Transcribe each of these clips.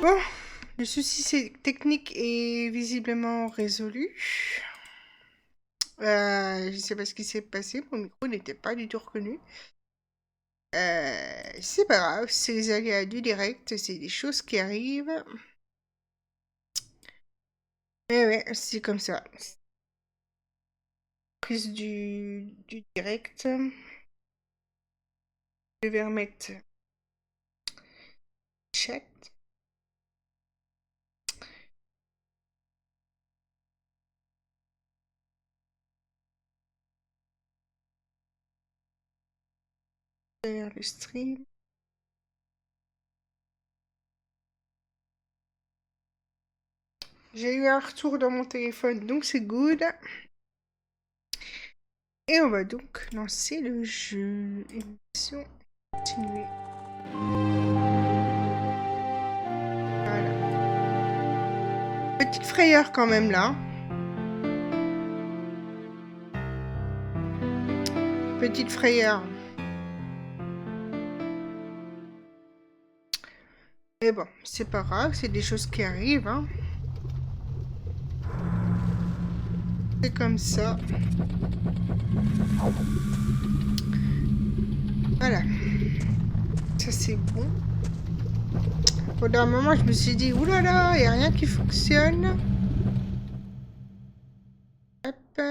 Bon, le souci technique est visiblement résolu. Je ne sais pas ce qui s'est passé, mon micro n'était pas du tout reconnu. C'est pas grave, c'est les aléas du direct, c'est des choses qui arrivent. Mais ouais, c'est comme ça. Prise du direct. Je vais remettre chat. Faire le stream. J'ai eu un retour dans mon téléphone, donc c'est good. Et on va donc lancer le jeu. Émission continuée. Voilà. Petite frayeur quand même là. Petite frayeur. Mais bon, c'est pas grave, c'est des choses qui arrivent. Hein. C'est comme ça. Voilà. Ça c'est bon. Pendant un moment, je me suis dit, oulala, il n'y a rien qui fonctionne. Hop.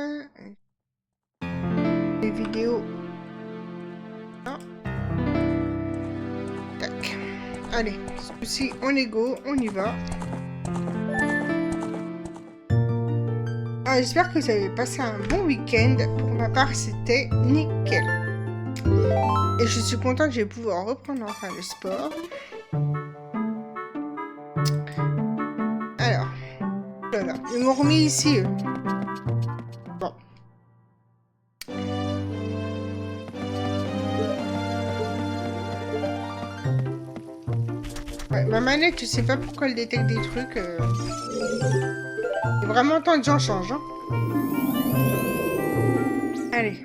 Les vidéos. Ah. Tac. Allez, ce coup-ci, on est go, on y va. Ah, j'espère que vous avez passé un bon week-end. Pour ma part, c'était nickel. Et je suis contente que je vais pouvoir reprendre enfin le sport. Alors, voilà. Ils m'ont remis ici. Bon. Ouais, ma manette, je sais pas pourquoi elle détecte des trucs. C'est vraiment temps que j'en change. Hein. Allez.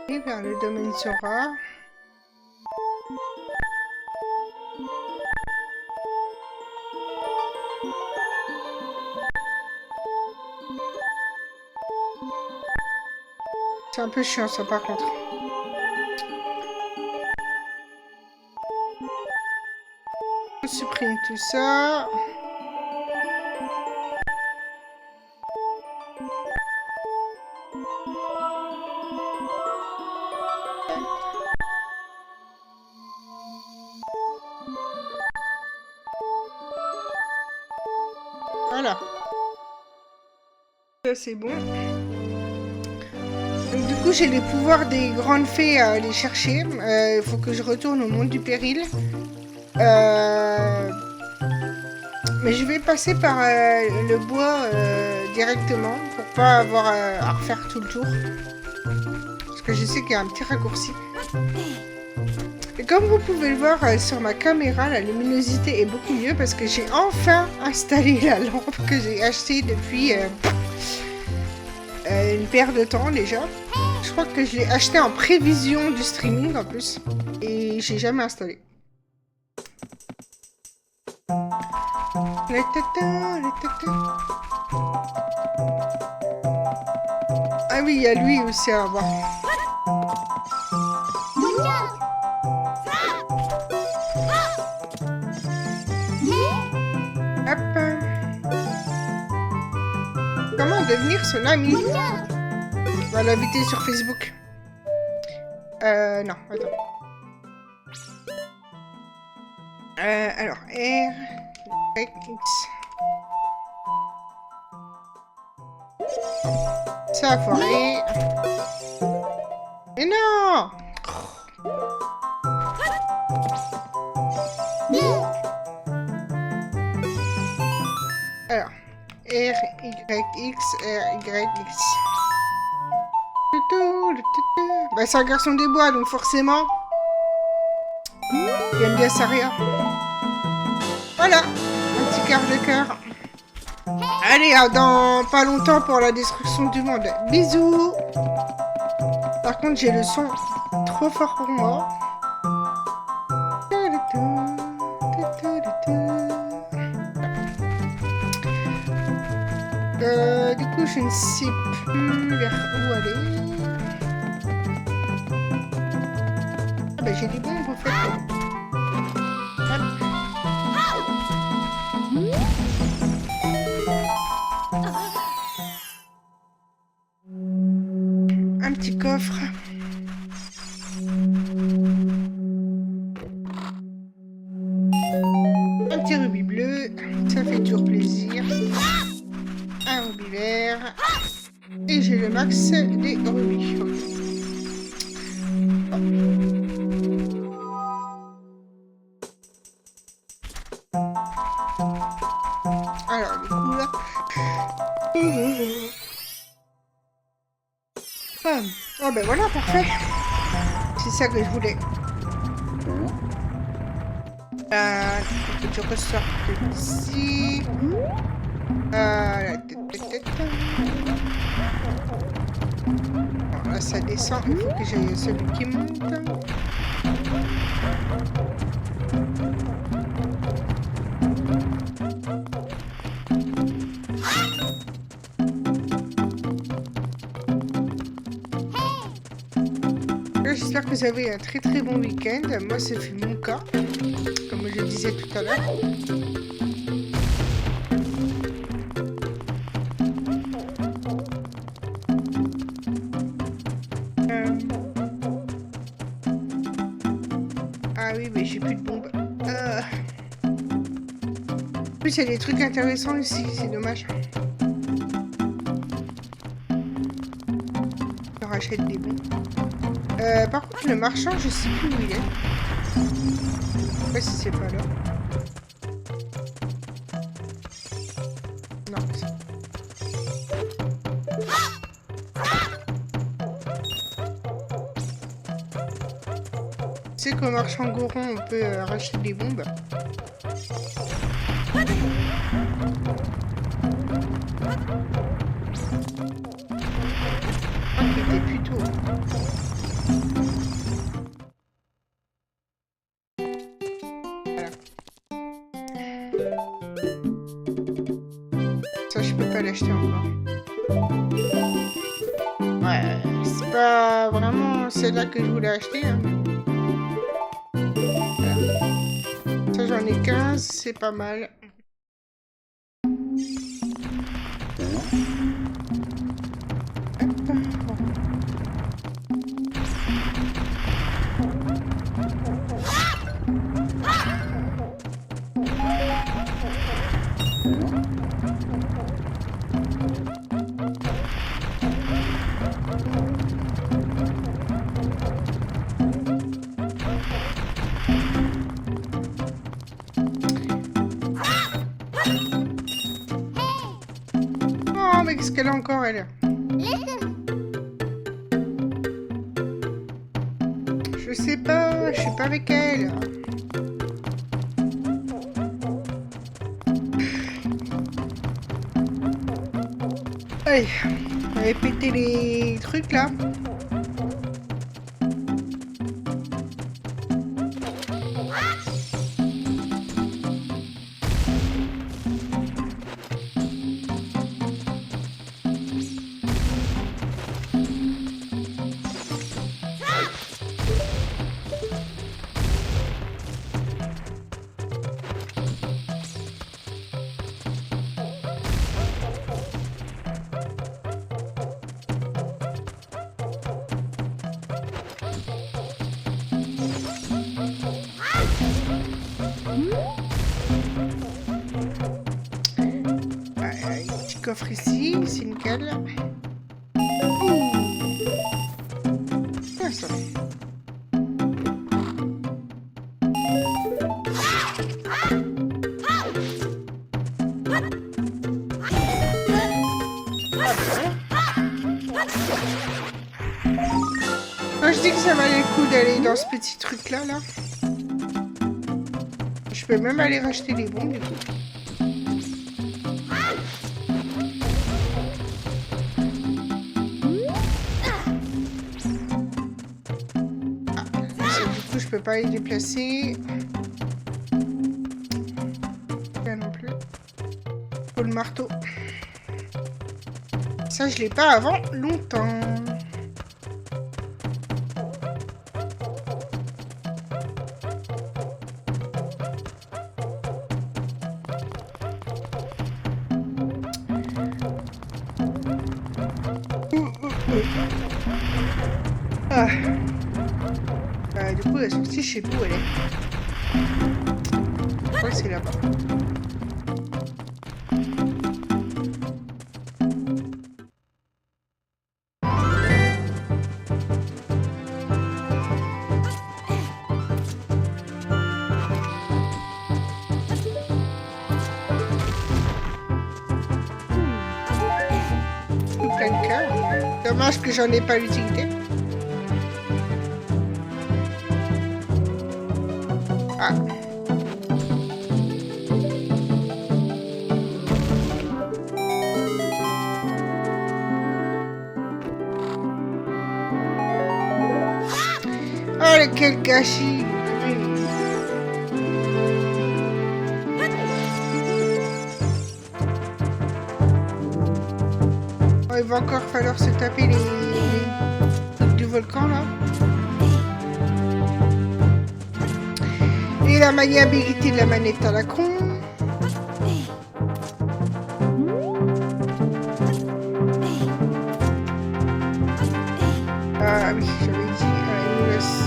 Et vers le domaine Sora. C'est un peu chiant ça par contre. On supprime tout ça. Voilà. Ça c'est bon. Donc du coup j'ai les pouvoirs des grandes fées à aller chercher. Il faut que je retourne au monde du péril. Mais je vais passer par le bois directement pour pas avoir à refaire tout le tour. Parce que je sais qu'il y a un petit raccourci. Et comme vous pouvez le voir sur ma caméra, la luminosité est beaucoup mieux parce que j'ai enfin installé la lampe que j'ai achetée depuis une paire de temps déjà. Je crois que je l'ai achetée en prévision du streaming en plus. Et j'ai jamais installé. Ah oui, il y a lui aussi à voir. Hop. Comment devenir son ami? On va l'inviter sur Facebook. Non, attends. Alors, R, Y, X. Ça a foiré. Mais non! Alors, R, Y, X, R, Y, X. Bah, c'est un garçon des bois, donc forcément, il aime bien Saria. Voilà, un petit quart de cœur. Allez, dans pas longtemps pour la destruction du monde. Bisous. Par contre, j'ai le son trop fort pour moi. je ne sais plus vers où aller. Ah bah j'ai des bombes en fait. Hop. Un petit coffre. Un petit rubis bleu. Ça fait toujours plaisir. Un rubis vert. Et j'ai le max des rubis. Alors, du coup, là... Ah ben voilà, parfait. C'est ça que je voulais. Faut que tu ressortes d'ici. La tête. Bon, là, ça descend. Il faut que j'aille celui qui monte. J'espère que vous avez un très très bon week-end. Moi, c'est fait mon cas, comme je le disais tout à l'heure. Ah oui, mais j'ai plus de bombes. En plus, il y a des trucs intéressants ici, c'est dommage. Je rachète des bombes. Par contre, le marchand, je sais plus où il est. Je sais pas si c'est pas là. Non. Tu sais qu'au marchand Goron, on peut racheter des bombes. Ah, il était plutôt... Ça, je peux pas l'acheter encore. Ouais, c'est pas vraiment celle-là que je voulais acheter. Hein. Voilà. Ça, j'en ai 15, c'est pas mal. Oh, mais qu'est-ce qu'elle a encore, elle? Je sais pas, je suis pas avec elle. Allez, on va péter les trucs là. Coffre ici, c'est nickel. Ah, ça. Moi, je dis que ça valait le coup d'aller dans ce petit truc là. Je peux même aller racheter des bombes du coup. Je peux pas les déplacer. Là non plus. Faut le marteau. Ça, je l'ai pas avant longtemps. Ah. Du coup, la sortie, je sais plus où elle est. Je crois que c'est là-bas. Plein de cœur. Dommage que j'en ai pas l'utilité. Ah. Oh, quel gâchis! Oh, il va encore falloir se taper les trucs du volcan là. Et la maniabilité de la manette à la con. Ah oui, j'avais dit, il nous laisse.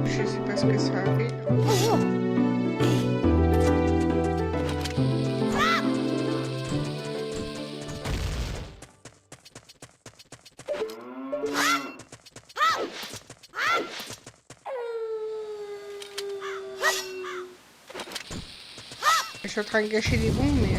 Je sais pas ce que ça a fait. Je suis en train de gâcher les bons, mais...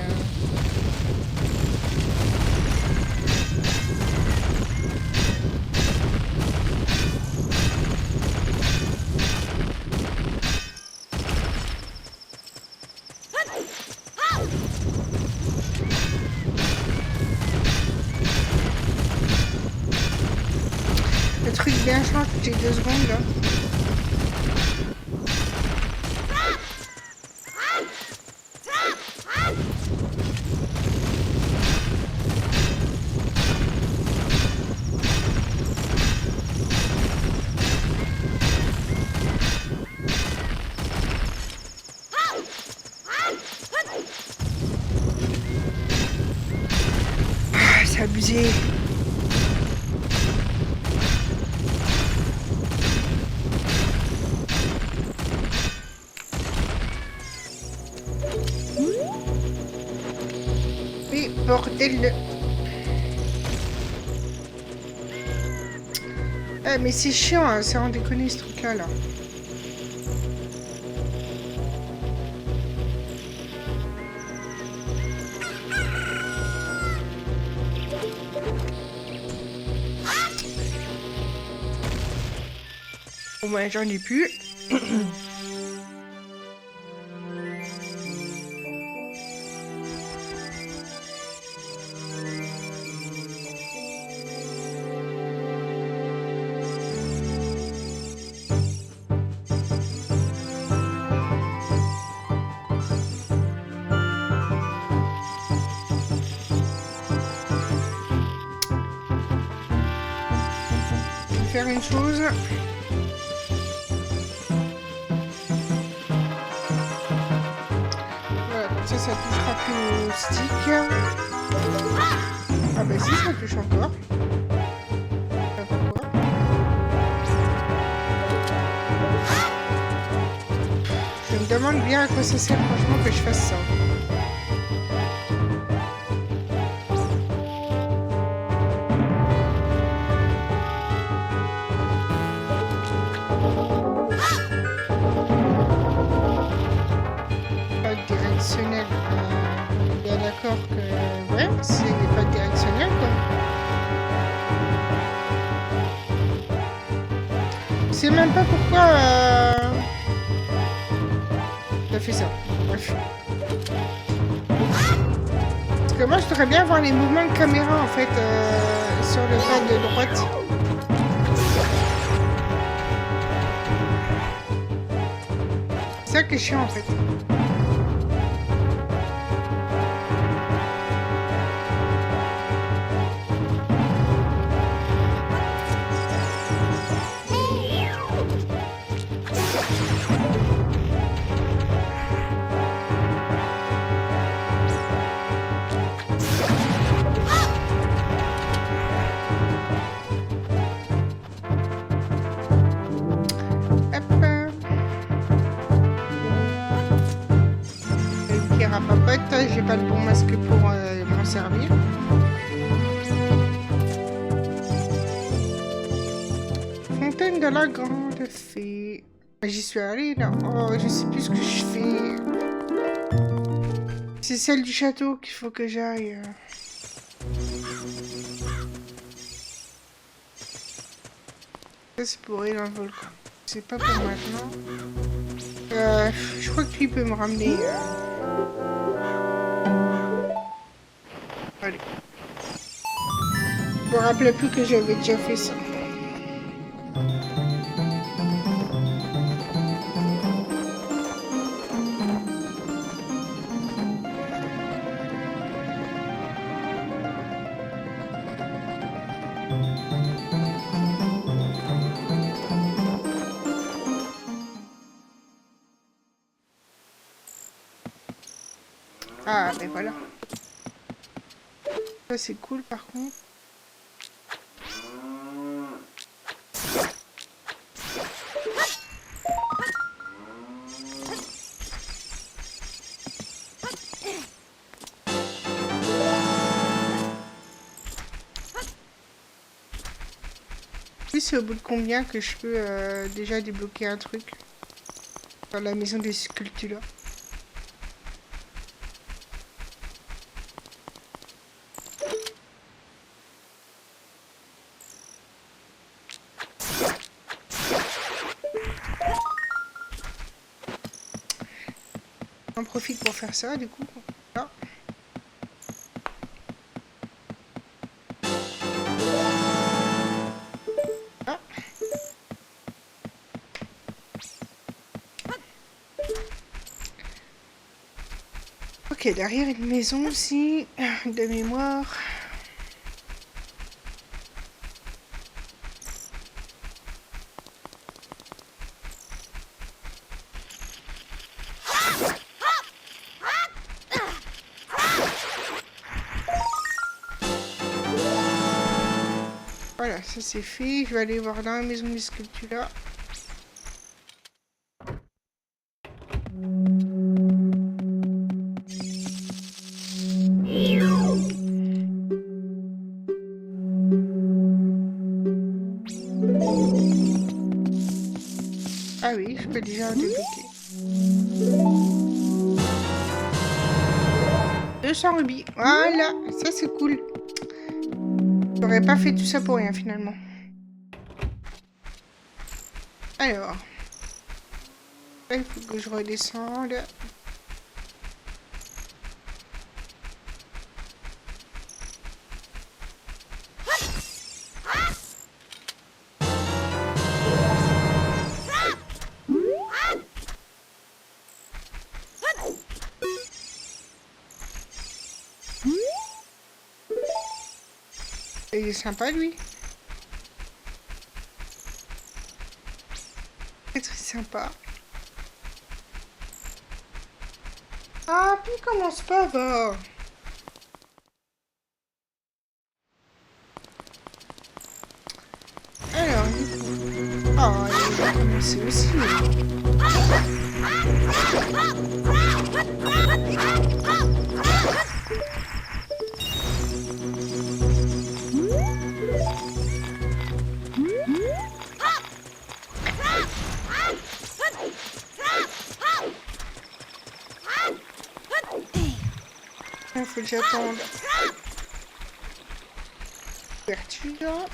Le truc bien change toutes les 2 secondes, là. Ah, c'est abusé. Oui, bordel de... Eh, mais c'est chiant, hein, c'est en déconner ce truc-là, là. Au moins, j'en ai plus. Faire une chose. Voilà, comme ça touchera plus au stick. Ah bah si, ça touche encore. Pourquoi? Je me demande bien à quoi ça sert franchement que je fasse ça. C'est pas directionnel, quoi. Je sais même pas pourquoi ça fait ça. Bref. Parce que moi, je voudrais bien voir les mouvements de caméra, en fait, sur le pad de droite. C'est ça qui est chiant, en fait. J'ai pas le bon masque pour m'en servir. Fontaine de la Grande Fée. J'y suis allée là. Oh, je sais plus ce que je fais. C'est celle du château qu'il faut que j'aille. Ça c'est pour aller dans le volcan. C'est pas pour maintenant. Je crois que lui peut me ramener. Allez. Je me rappelais plus que j'avais déjà fait ça. Ah, ben voilà. Ça, c'est cool, par contre. Oui, c'est au bout de combien que je peux déjà débloquer un truc dans la maison des sculptures. J'en profite pour faire ça, du coup. Là. Là. Ok, derrière une maison aussi, de mémoire. Voilà, ça c'est fait. Je vais aller voir dans la maison des sculptures. Ah oui, je peux déjà débloquer. 200 rubis. Voilà, ça c'est cool. J'aurais pas fait tout ça pour rien finalement. Alors. Là, il faut que je redescende. Il est sympa lui. C'est très sympa. Ah, puis il commence pas, va. Alors, oh, il va commencer aussi. Il faut que j'attende. celui-là.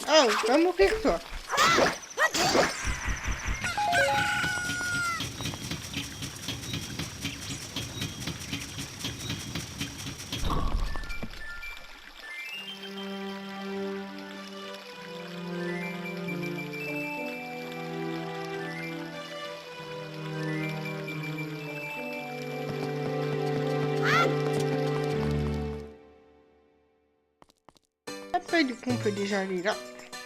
Oh, va mourir toi. Après, du coup, on peut déjà aller là.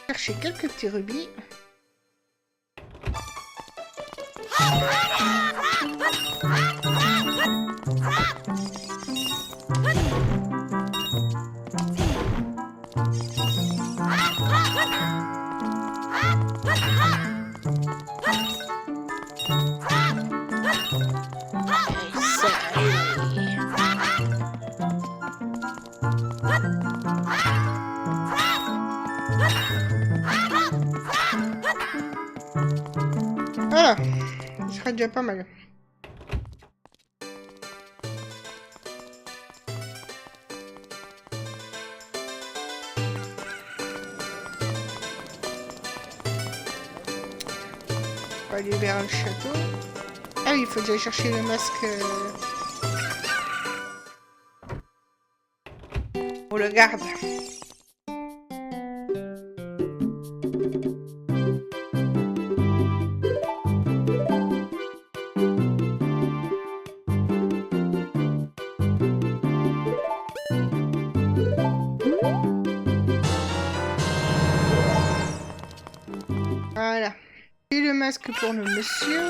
Chercher quelques petits rubis. Voilà, ce serait déjà pas mal. On va aller vers le château. Ah oui, il faut déjà chercher le masque pour le garde. Voilà. Et le masque pour le monsieur.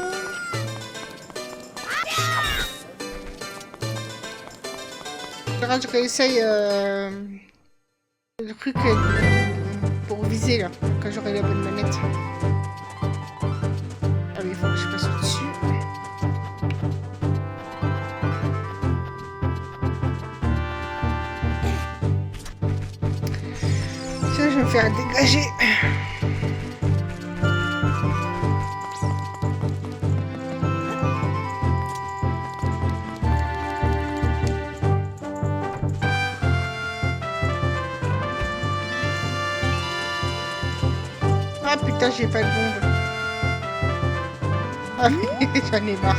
Je réessaye le truc pour viser là, quand j'aurai la bonne manette. Ah oui, il faut que je passe au-dessus. Ça, je vais me faire dégager. Ah putain, j'ai pas de bombe. Ah mais j'en ai marre.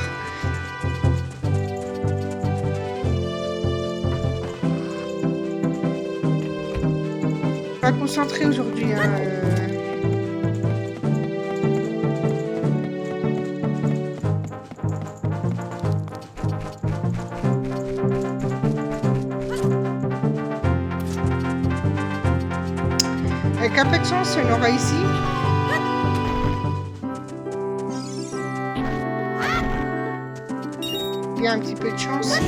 Pas concentré aujourd'hui, hein. Avec un peu de chance, on aura ici. Il y a un petit peu de chance.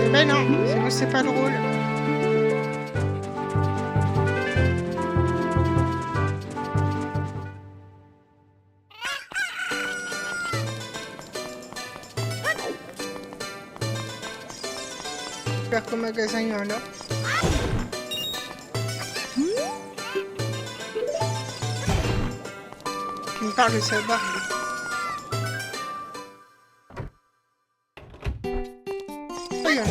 Eh ben non, sinon c'est pas drôle. J'espère qu'au magasin il y en a. Qui me parle de sa barbe. Oh, il y en a.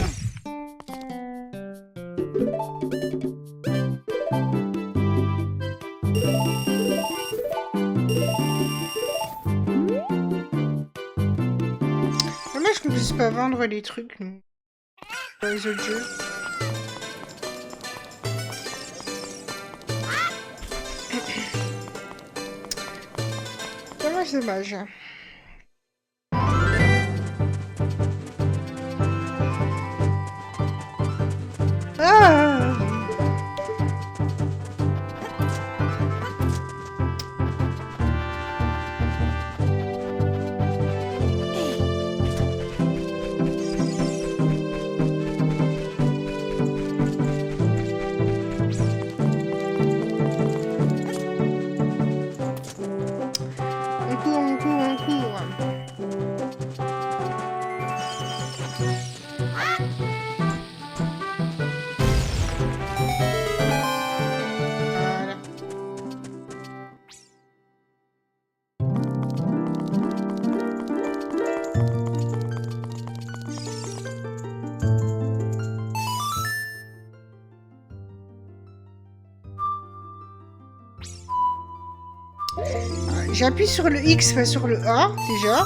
Dommage qu'on puisse pas vendre les trucs, nous. Dans les autres jeux. Dommage, dommage. Ah! J'appuie sur le X, pas sur le A, déjà.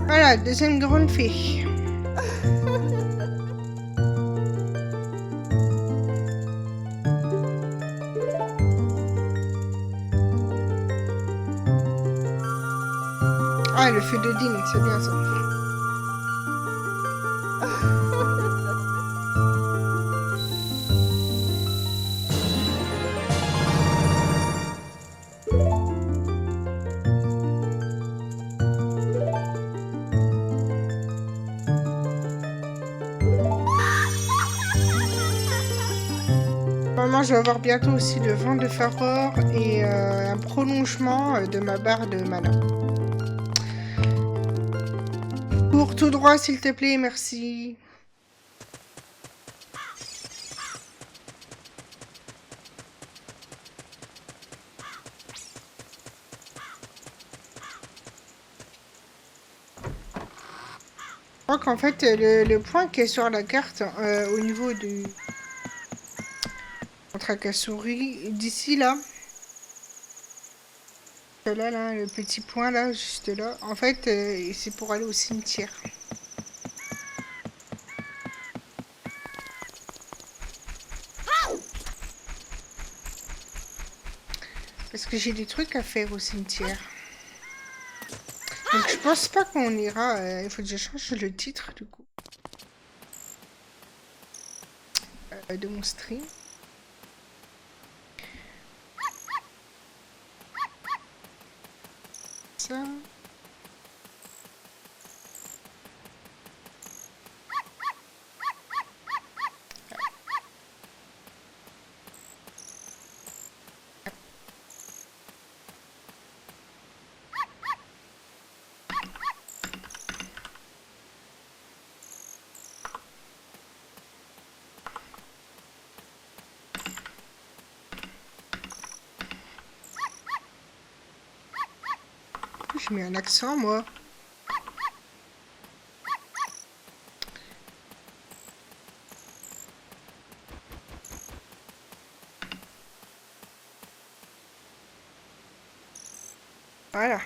Voilà, deuxième grande fée. Ah, le feu de Dean, c'est bien ça. Normalement, je vais avoir bientôt aussi le vent de Faror et un prolongement de ma barre de mana. Cours tout droit, s'il te plaît, merci. Je crois qu'en fait, le point qui est sur la carte, au niveau du... Tracasserie, d'ici là, là, le petit point là, juste là, en fait, c'est pour aller au cimetière. Parce que j'ai des trucs à faire au cimetière. Donc je pense pas qu'on ira, il faut que je change le titre du coup. De mon stream. Ça. Je mets un accent moi. Voilà.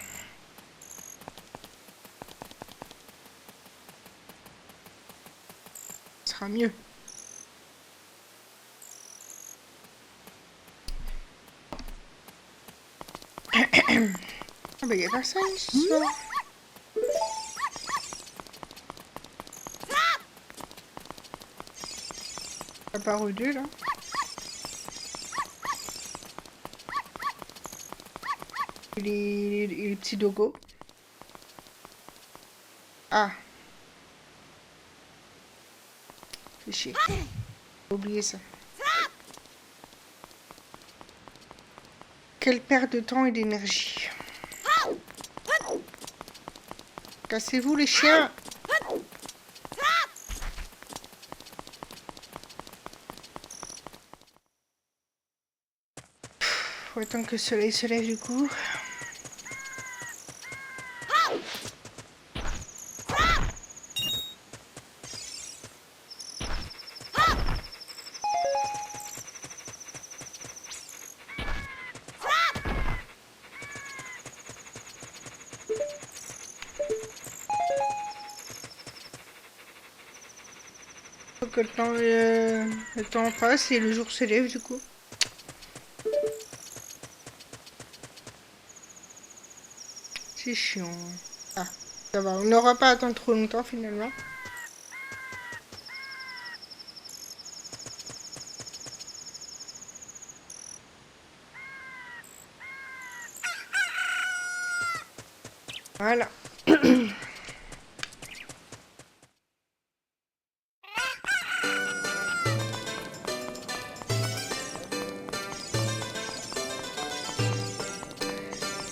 Ce sera mieux. Ah bah y'a personne ce soir. À part eux deux là. Et les petits dogos. Ah. Fais chier. J'ai oublié ça. Quelle perte de temps et d'énergie. Cassez-vous les chiens. Faut attendre que le soleil se lève du coup. Faut que le temps passe et le jour se lève du coup. C'est chiant. Ah, ça va. On n'aura pas à attendre trop longtemps finalement. Voilà.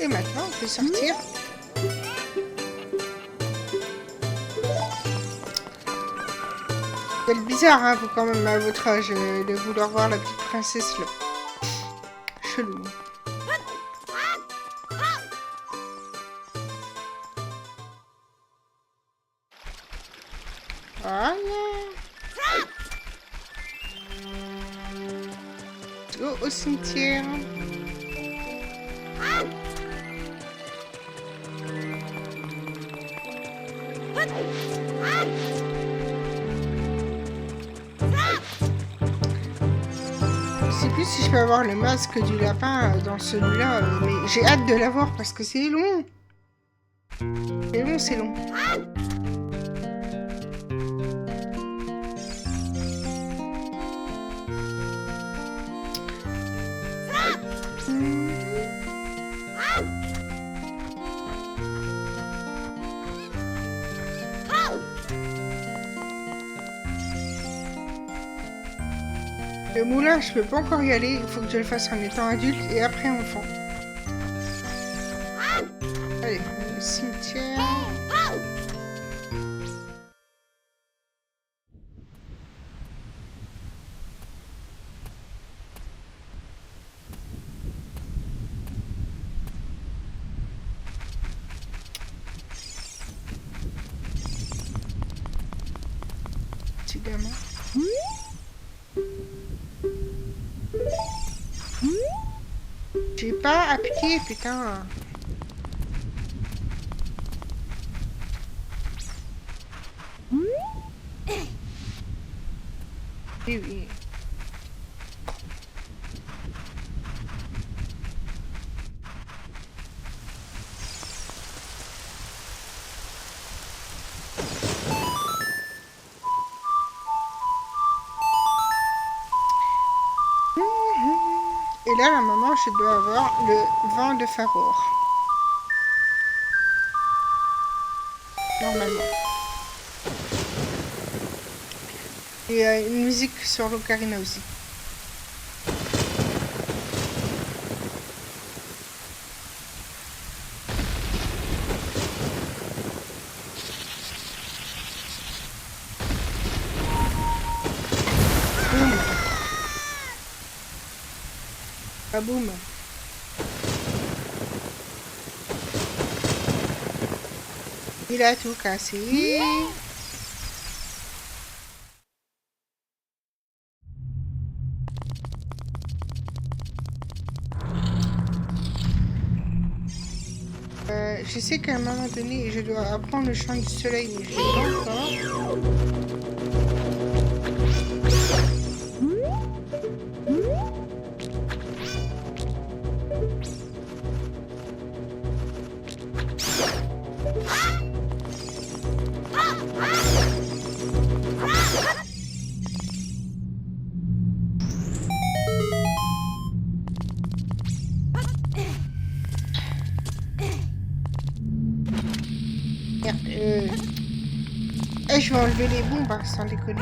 Et maintenant, on peut sortir. Quel bizarre, hein, vous, quand même, à votre âge, de vouloir voir la petite princesse, là. Chelou. Voilà. Let's go au cimetière. Je sais plus si je peux avoir le masque du lapin dans celui-là, mais j'ai hâte de l'avoir parce que c'est long. C'est long, c'est long. Le moulin, je peux pas encore y aller. Il faut que je le fasse en étant adulte et après enfant. Allez, le cimetière. Petit gamin. J'ai pas appuyé, putain. Oui, oui. Et là, la maman, je dois avoir le vent de Faror. Normalement. Et une musique sur l'ocarina aussi. Boum. Ah boum. Il a tout cassé. Je sais qu'à un moment donné, je dois apprendre le chant du soleil, mais je ne sais pas encore. Je vais enlever les bombes, hein, sans déconner.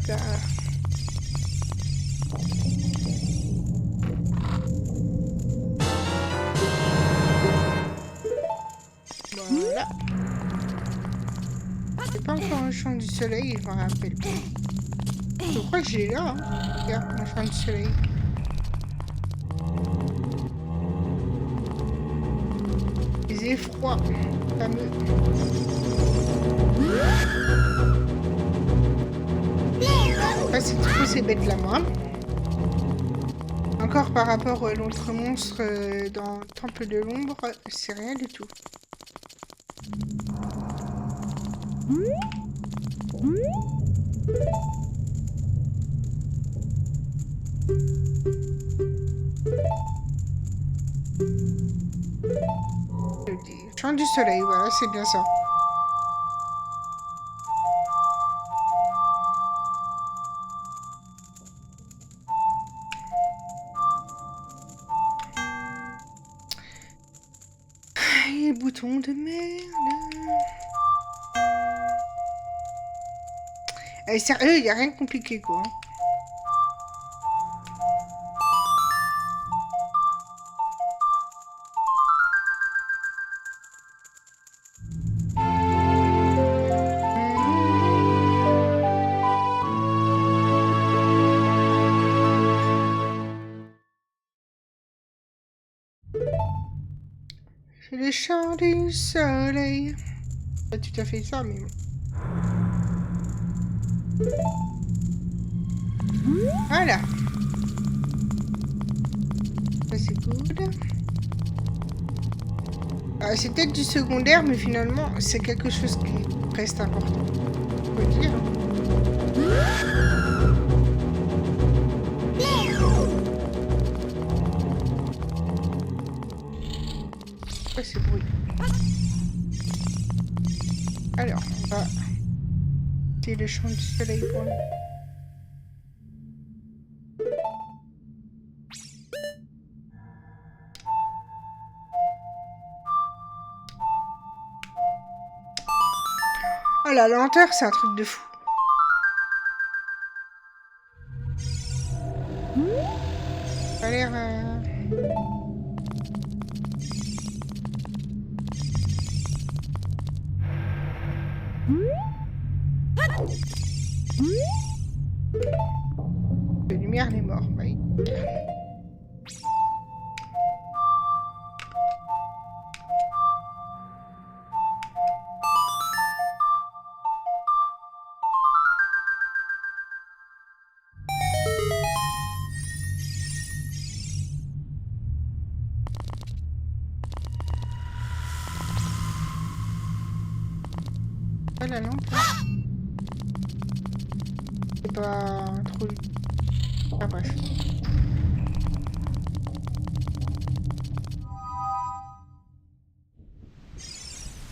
Voilà. C'est pas encore un chant du soleil, je me rappelle plus. Je crois que j'ai là, hein. Regarde, un chant du soleil. Les effrois, fameux. Pas si trop ces bêtes là, moi. Encore par rapport à l'autre monstre dans Temple de l'Ombre, c'est rien du tout. Chant du soleil, voilà, c'est bien ça. Eh, sérieux, il n'y a rien de compliqué, quoi. C'est le chant du soleil. Pas tout à fait ça, mais... Voilà. Ça, c'est cool. C'est peut-être du secondaire, mais finalement, c'est quelque chose qui reste important. On peut dire. Quoi ces bruits? Alors, on va... C'est le chant du soleil pour nous. Oh, la lenteur, c'est un truc de fou. Ça a l'air... La lumière, elle est morte. Oui. Ah, la lampe. C'est pas trop... Ah, bref.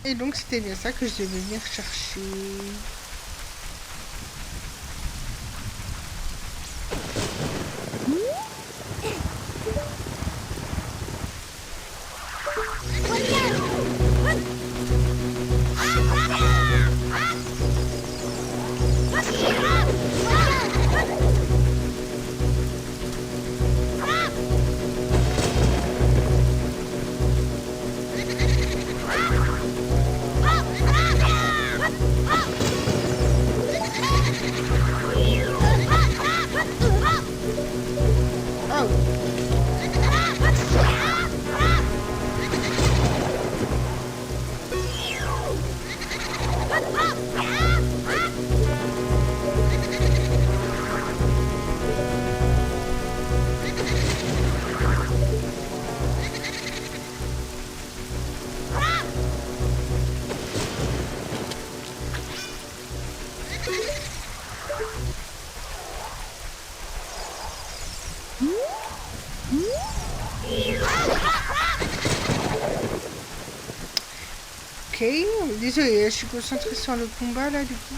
Et donc, c'était bien ça que je devais venir chercher. Ok, désolé, je suis concentrée sur le combat là du coup.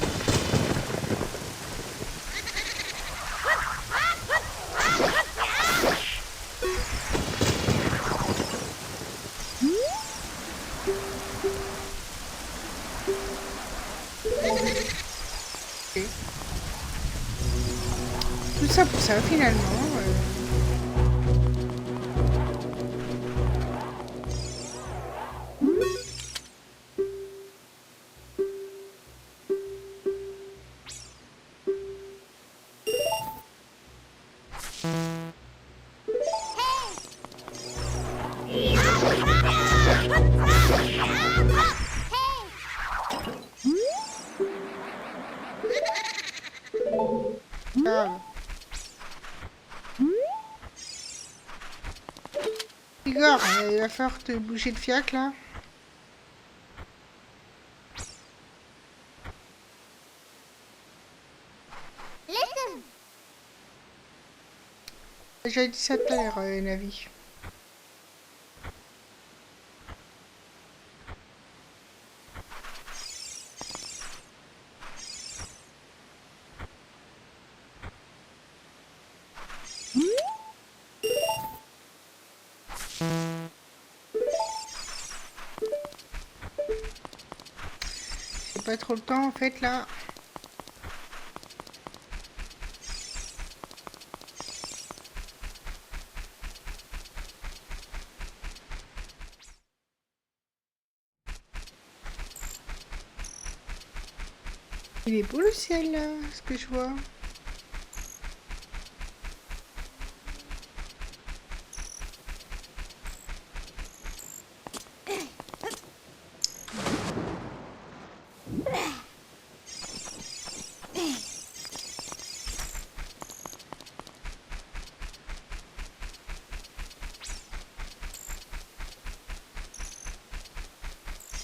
Okay. Tout ça pour ça finalement. Igor, il va falloir te bouger de fiac là. J'avais dit ça tout à l'heure, Navi. pas trop le temps en fait là. Il est beau le ciel là, ce que je vois.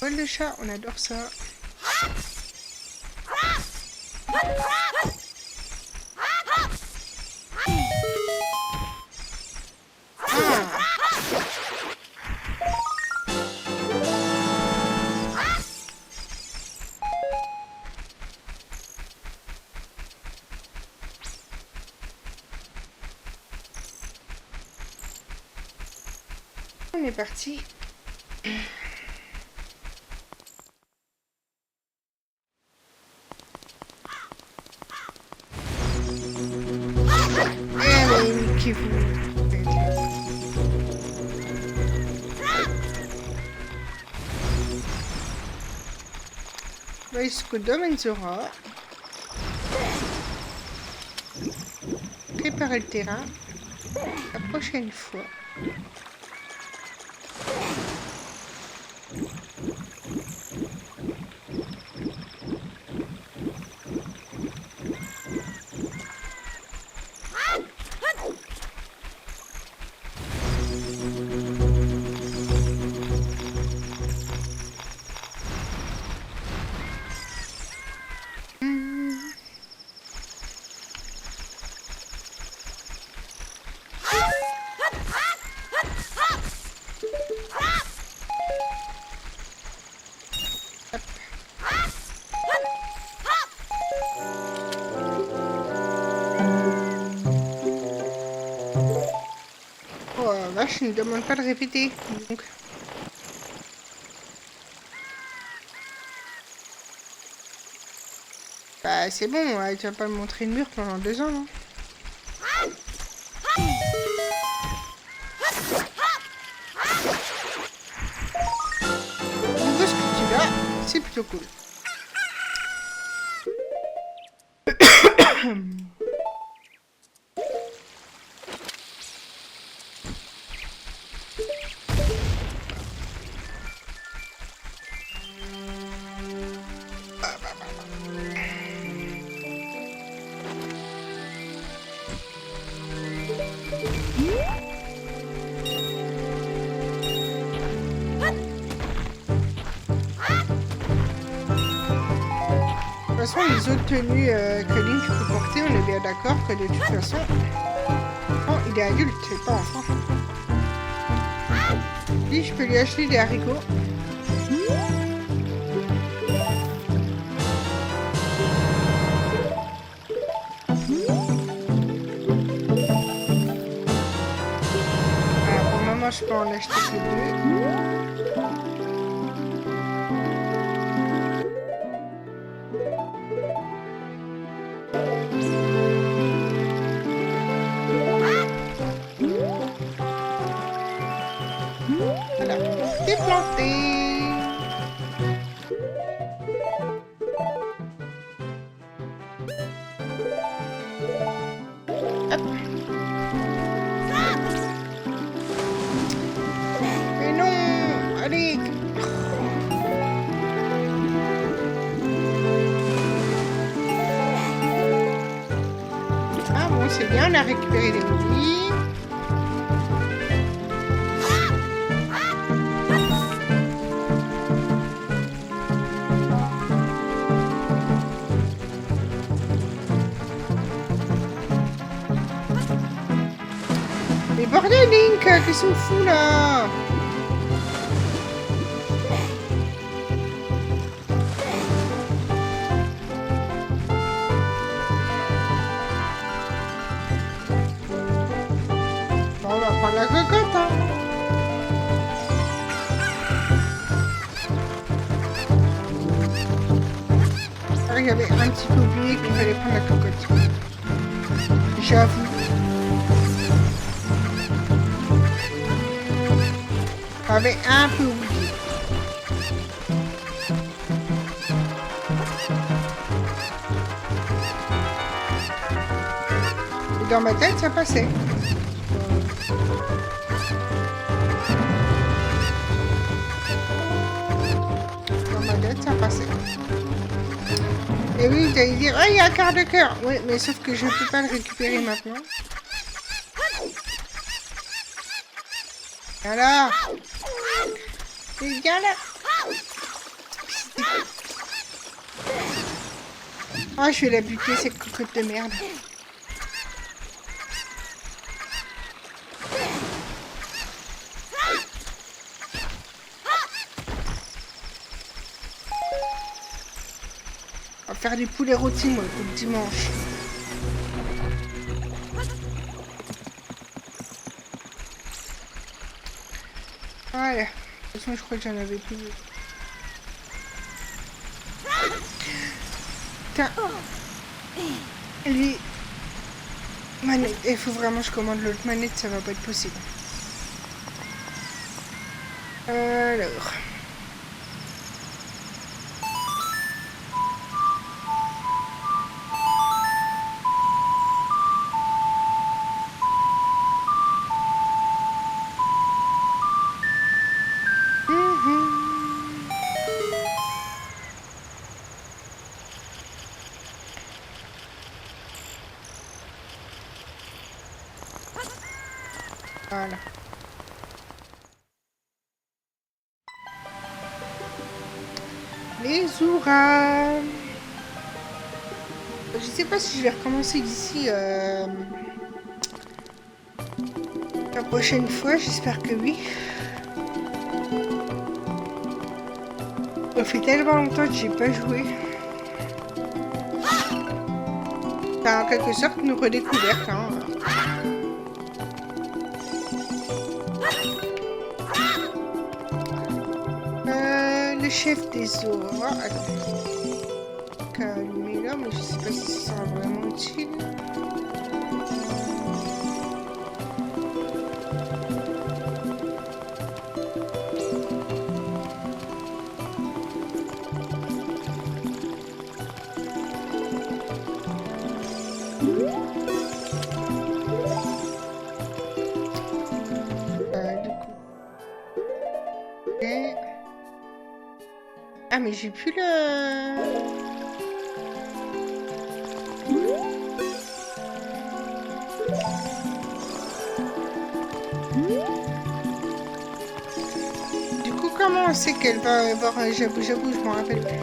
Vol de chat, on adore ça. On est parti. Qui vous... Vaiscodum Enzora. Préparer le terrain. La prochaine fois. Je ne demande pas de répéter. Donc. Bah c'est bon, tu vas pas me montrer le mur pendant 2 ans, non? Nouveau sculpture là, c'est plutôt cool. De toute façon, les autres tenues que Link peut porter, on est bien d'accord que de toute façon, il est adulte, c'est pas enfant. Lui, je peux lui acheter des haricots. Alors, pour le moment, je peux en acheter que 2. Mais non, allez. Ah bon, c'est bien, on a récupéré les mobiles. Mais bordel, Link, qu'est-ce qu'on fout là? Bon, on va prendre la cocotte, hein. que j'avais un petit peu oublié qu'il fallait prendre la cocotte. J'avoue. J'avais un peu oublié. Et dans ma tête, ça passait. Dans ma tête, ça passait. Et oui, j'allais dire, oh, il y a un quart de cœur. Oui, mais sauf que je ne peux pas le récupérer maintenant. Alors, et viens là. Oh, je vais la buter, cette cocotte de merde. On va faire des poulets rôtis, moi, pour le dimanche. Voilà. De toute façon, je crois que j'en avais plus. Putain. Les manettes. Il faut vraiment que je commande l'autre manette, ça va pas être possible. Alors. Voilà. Les Zouras. Je sais pas si je vais recommencer d'ici la prochaine fois, j'espère que oui. Ça fait tellement longtemps que j'ai pas joué. C'est en quelque sorte une redécouverte. Hein. Le chef des Zouras. Calmez là, mais je sais pas si ça sera vraiment utile. Ah mais j'ai plus le... Du coup comment on sait qu'elle va avoir un jabou, je m'en rappelle plus.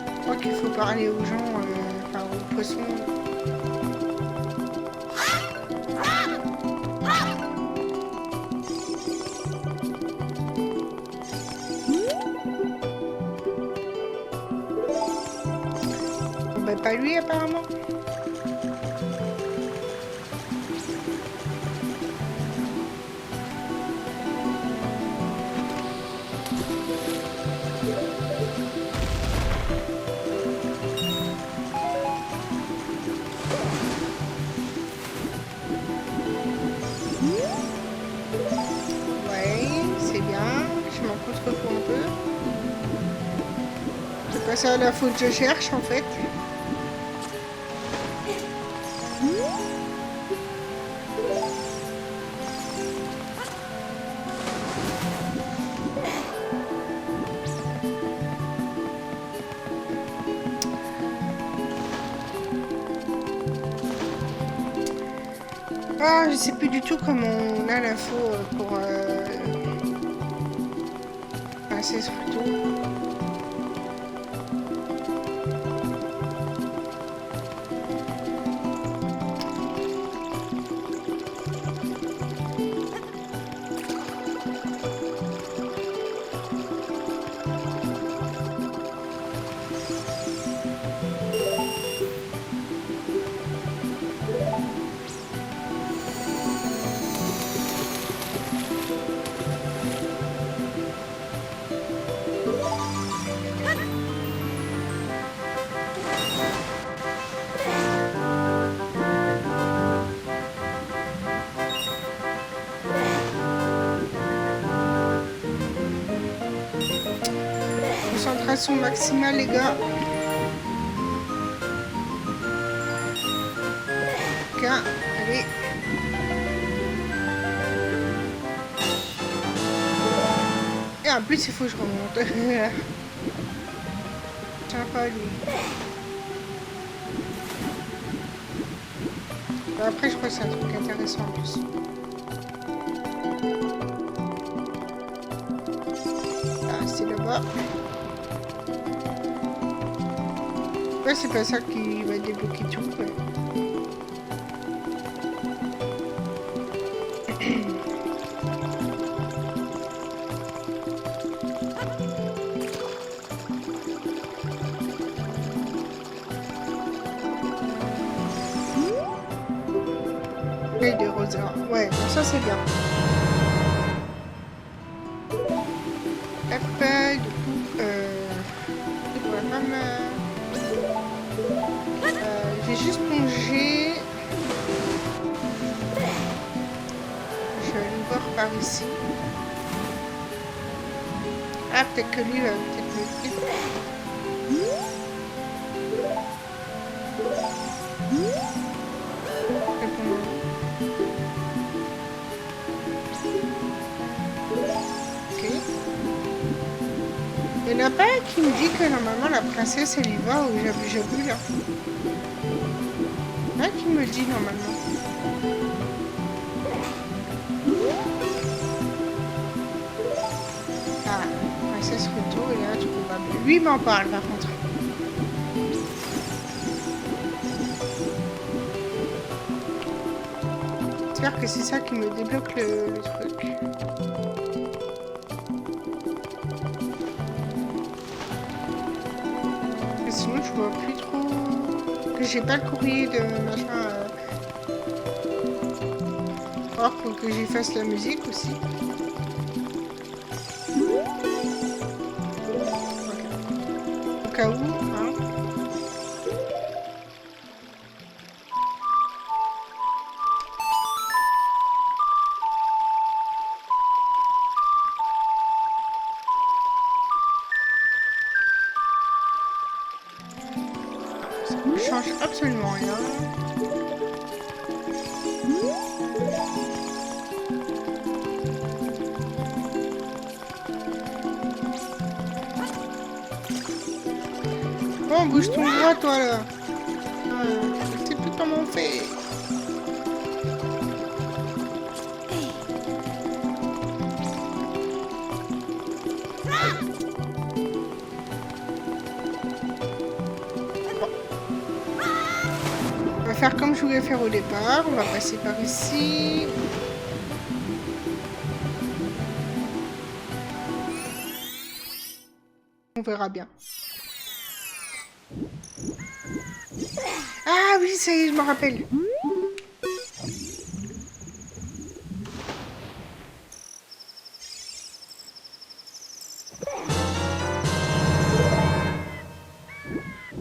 Je crois qu'il faut parler aux gens, enfin aux poissons. Pas lui apparemment. Ouais, c'est bien. Je m'en contrefous un peu. C'est pas ça la faute que je cherche en fait. Ah, je sais plus du tout comment on a l'info pour passer ce photo. à son maximal, les gars. Ok, allez. Et en plus, il faut que je remonte. Tiens pas lui. Après, je crois que c'est un truc intéressant en plus. Ah, c'est là-bas. Ouais, c'est pas ça qui va débloquer tout. Ouais. Et des roseurs. Ouais, bon, ça c'est bien. Hop, du coup, je devrais pas me... j'ai juste plongé. Je vais aller voir par ici. Ah, peut-être que lui va peut-être me suivre. Ok. Il n'y en a pas un qui me dit que normalement la princesse elle y va ou j'ai vu là. Il y en a un qui me le dit normalement. Ah, princesse retour, il est introuvable. Lui m'en parle par contre. J'espère que c'est ça qui me débloque le truc. Et sinon je vois plus trop que j'ai pas le courrier de machin. Or faut que j'y fasse la musique aussi. Okay. Au cas où, hein. Ça ne change absolument rien. Bon, bouge ton bras, toi, là. Je sais plus comment on fait. Bon. On va faire comme je voulais faire au départ. On va passer par ici. On verra bien. Ah oui, ça y est, je me rappelle.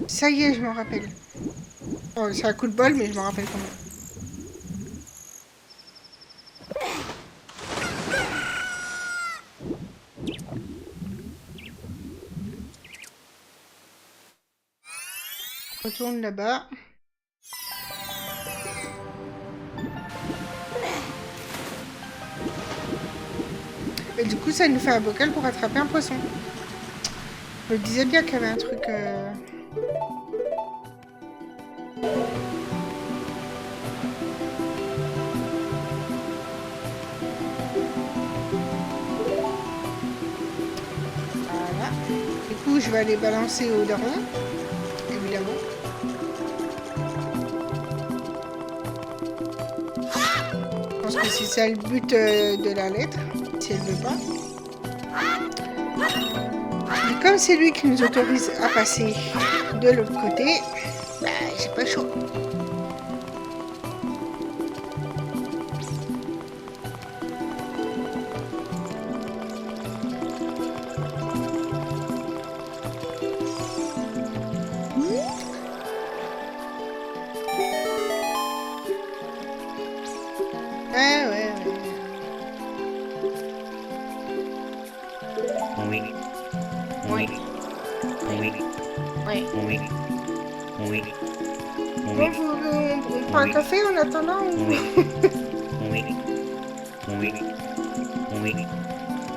Ça y est, je me rappelle. Oh, c'est un coup de bol, mais je me rappelle quand même. On retourne là-bas. Et du coup, ça nous fait un bocal pour attraper un poisson. Je me disais bien qu'il y avait un truc... Voilà. Du coup, je vais aller balancer au daron. Évidemment. Je pense que c'est ça le but de la lettre. Si elle veut pas. Et comme c'est lui qui nous autorise à passer de l'autre côté, bah, j'ai pas chaud. Ouais. Oui. Oui. Ouais. Oui. Oui. Bon, on prend un café en attendant ou... Oui. Oui. Oui. Oui.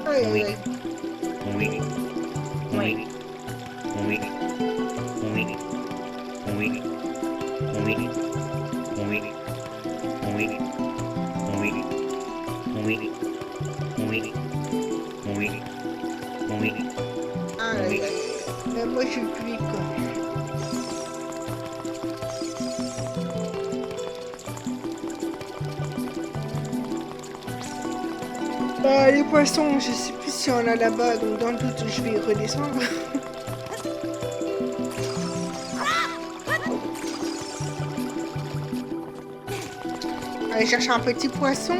Aïe, aïe, aïe. Oui. Oui. Oui. Oui. Oui. Oui. Oui. Oui. Oui. Oui. Oui. Oui. Oui. Oui. Aïe, aïe, aïe. Mais moi, je suis cuit, quoi. Bah, les poissons, je sais plus si on en a là-bas, donc dans le doute, je vais redescendre. Aller chercher un petit poisson.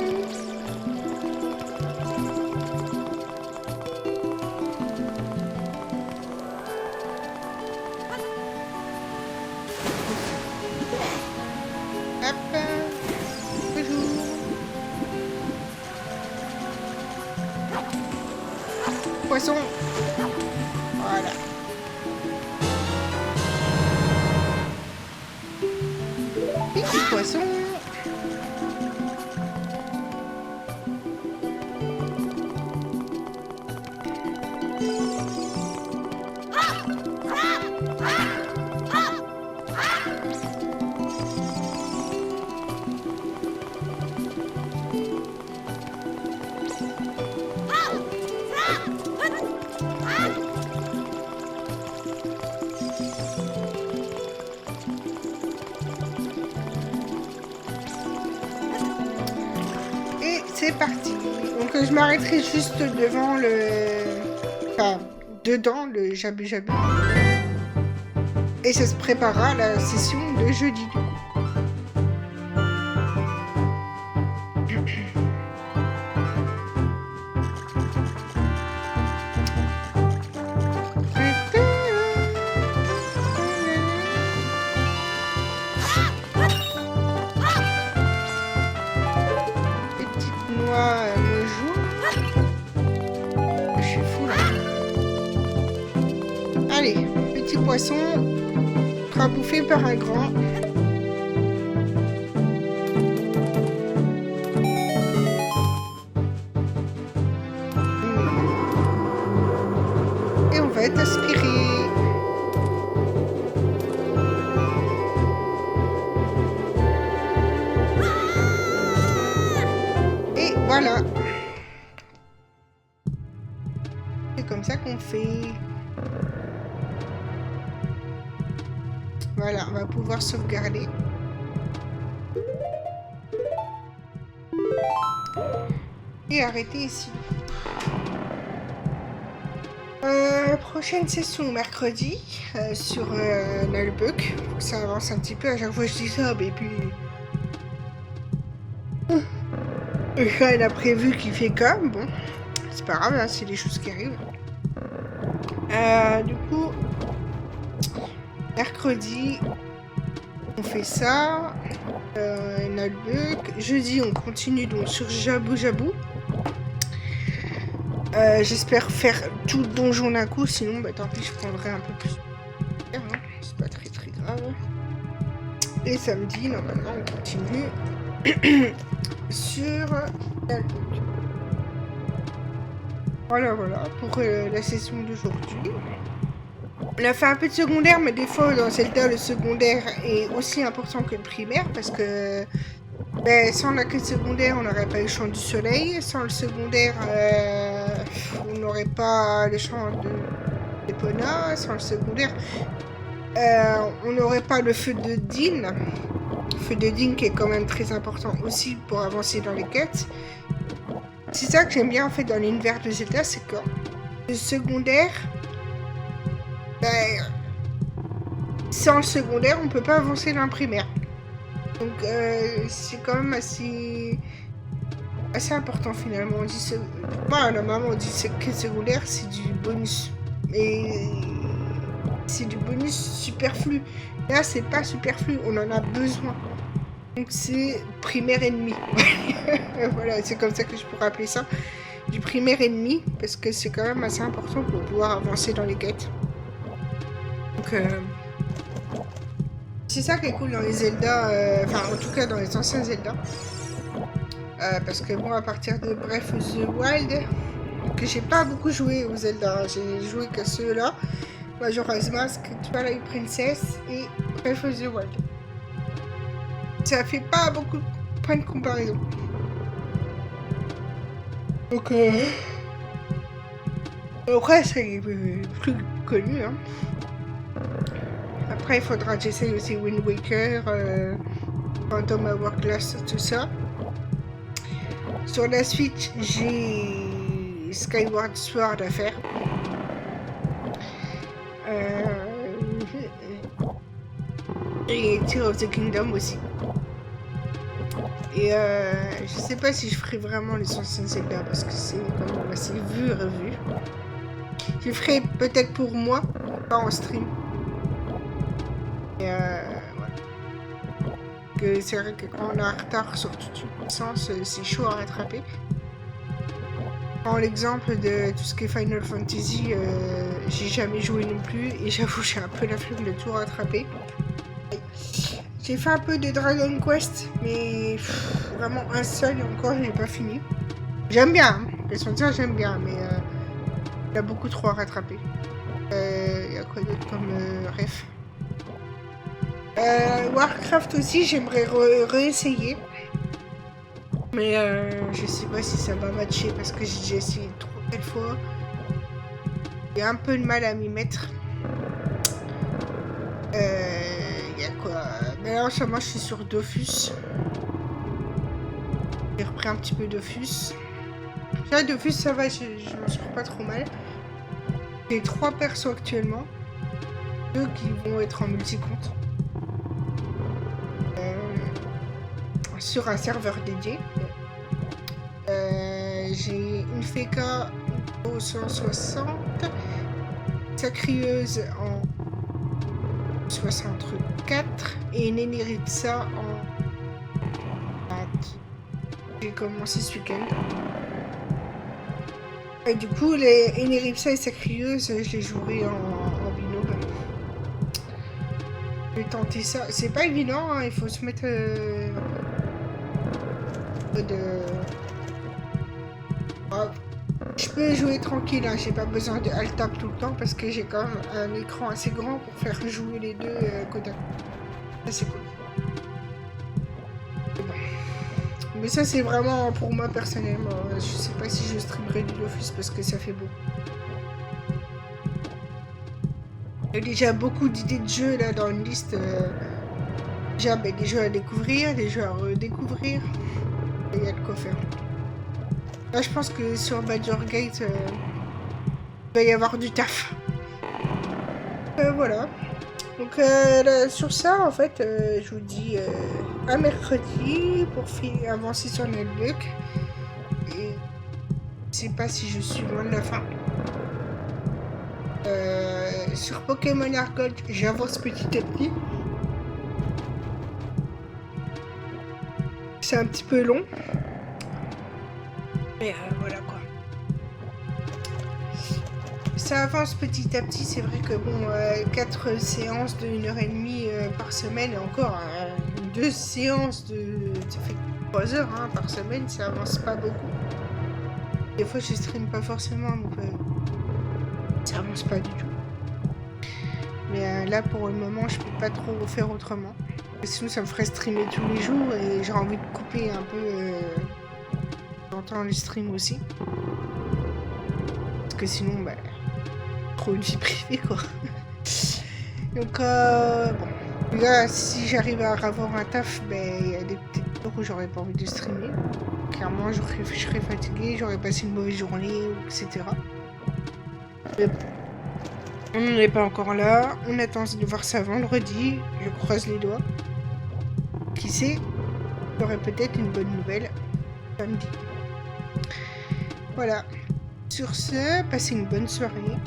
Hop. Bonjour. Poisson. Voilà. Petit poisson. Et c'est parti. Donc je m'arrêterai juste devant le... Enfin, dedans le Jabu Jabu. Et ça se préparera à la session de jeudi du coup. Petite noix mojo. Je suis fou là. Allez, petit poisson, sera bouffé par un grand. Et on va être aspiré. Et voilà. C'est comme ça qu'on fait. Voilà, on va pouvoir sauvegarder. Et arrêter ici. Prochaine session mercredi sur Nullbug. Faut que ça avance un petit peu. À chaque fois je dis ça, mais puis... Le chat il a prévu qu'il fait comme. Bon, c'est pas grave, hein, c'est des choses qui arrivent. Du coup, mercredi, on fait ça. Nullbug. Jeudi, on continue donc sur Jabu Jabu. J'espère faire tout le donjon d'un coup, sinon bah tant pis, je prendrai un peu plus. Hein, c'est pas très très grave. Et samedi, normalement, on continue sur Nullbug. Voilà, voilà, pour la session d'aujourd'hui. On a fait un peu de secondaire, mais des fois dans Zelda, le secondaire est aussi important que le primaire, parce que sans la quête secondaire, on n'aurait pas eu le chant du soleil. Sans le secondaire, on n'aurait pas le chant de Epona. Sans le secondaire, on n'aurait pas le feu de Din. Le feu de Din qui est quand même très important aussi pour avancer dans les quêtes. C'est ça que j'aime bien en fait dans l'univers de Zelda, c'est que le secondaire, sans le secondaire, on peut pas avancer dans le primaire. Donc c'est quand même assez important finalement. On dit normalement on dit que secondaire c'est du bonus, mais c'est du bonus superflu. Là c'est pas superflu, on en a besoin. Donc c'est primaire ennemi. Voilà, c'est comme ça que je pourrais appeler ça, du primaire ennemi, parce que c'est quand même assez important pour pouvoir avancer dans les quêtes. Donc, c'est ça qui est cool dans les Zelda, enfin en tout cas dans les anciens Zelda. Parce que moi, à partir de Breath of the Wild, que j'ai pas beaucoup joué aux Zelda, hein, j'ai joué que ceux-là, Majora's Mask, Twilight Princess et Breath of the Wild. Ça fait pas beaucoup de points de comparaison. Donc, après, c'est les plus connus. Hein. Après, il faudra que j'essaye aussi Wind Waker, Phantom Hourglass, tout ça. Sur la Switch, j'ai Skyward Sword à faire. Et Tears of the Kingdom aussi. Et je sais pas si je ferai vraiment les anciens Zelda parce que c'est quand même assez vu et revu. Je ferai peut-être pour moi, pas en stream. Et voilà. Que c'est vrai que quand on est en retard sur toute une puissance, c'est chaud à rattraper. Prends l'exemple de tout ce qui est Final Fantasy, j'ai jamais joué non plus et j'avoue j'ai un peu la flemme de tout rattraper. J'ai fait un peu de Dragon Quest, mais vraiment un seul et encore j'ai pas fini. J'aime bien, hein. Les sentir j'aime bien, mais il y a beaucoup trop à rattraper. Il y a quoi d'autre comme ref? Warcraft aussi, j'aimerais réessayer. Mais je sais pas si ça va matcher parce que j'ai déjà essayé trop de fois. J'ai un peu de mal à m'y mettre. Il y a quoi? Mais là en ce moment je suis sur Dofus. J'ai repris un petit peu Dofus. Là Dofus ça va, je m'en sors pas trop mal. J'ai 3 persos actuellement. 2 qui vont être en multi-compte. Sur un serveur dédié. J'ai une Feka au 160, Sacrieuse en 64 et une Eneritza en 20. J'ai commencé ce week-end. Et du coup, les Eneritza et Sacrieuse, je les jouerai en binôme. Je vais tenter ça. C'est pas évident, hein, il faut se mettre je peux jouer tranquille, hein, j'ai pas besoin de alt tab tout le temps parce que j'ai quand même un écran assez grand pour faire jouer les deux côte à côte. Ça c'est cool. Bon. Mais ça c'est vraiment pour moi personnellement. Je sais pas si je streamerai du Dofus parce que ça fait beau. Il y a déjà beaucoup d'idées de jeux là dans une liste. Déjà des jeux à découvrir, des jeux à redécouvrir. Il y a de quoi faire. Là, je pense que sur Baldur's Gate, il va y avoir du taf. Voilà. Donc, là, sur ça, en fait, je vous dis à mercredi pour avancer sur Netbook. Et je sais pas si je suis loin de la fin. Sur Pokémon Argold, j'avance petit à petit. C'est un petit peu long. Mais voilà quoi. Ça avance petit à petit, c'est vrai que bon, 4 séances de 1h30 par semaine et encore 2 séances de... ça fait 3 heures hein, par semaine, ça avance pas beaucoup. Des fois je stream pas forcément, donc ça avance pas du tout. Mais là pour le moment je peux pas trop faire autrement. Sinon ça me ferait streamer tous les jours et j'ai envie de couper un peu j'entends les streams aussi. Parce que sinon bah trop une vie privée quoi. Donc bon. Là si j'arrive à avoir un taf, ben il y a des petites jours où j'aurais pas envie de streamer. Clairement je serais fatiguée, j'aurais passé une mauvaise journée, etc. Mais bon. On n'en est pas encore là, on attend de voir ça vendredi, je croise les doigts. Qui sait, il y aurait peut-être une bonne nouvelle samedi. Voilà. Sur ce, passez une bonne soirée.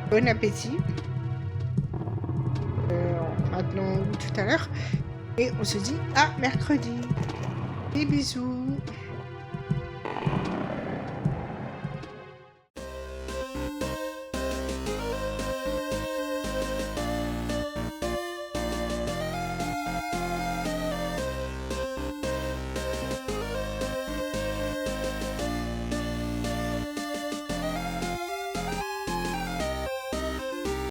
Bon appétit. Maintenant ou tout à l'heure. Et on se dit à mercredi. Des bisous.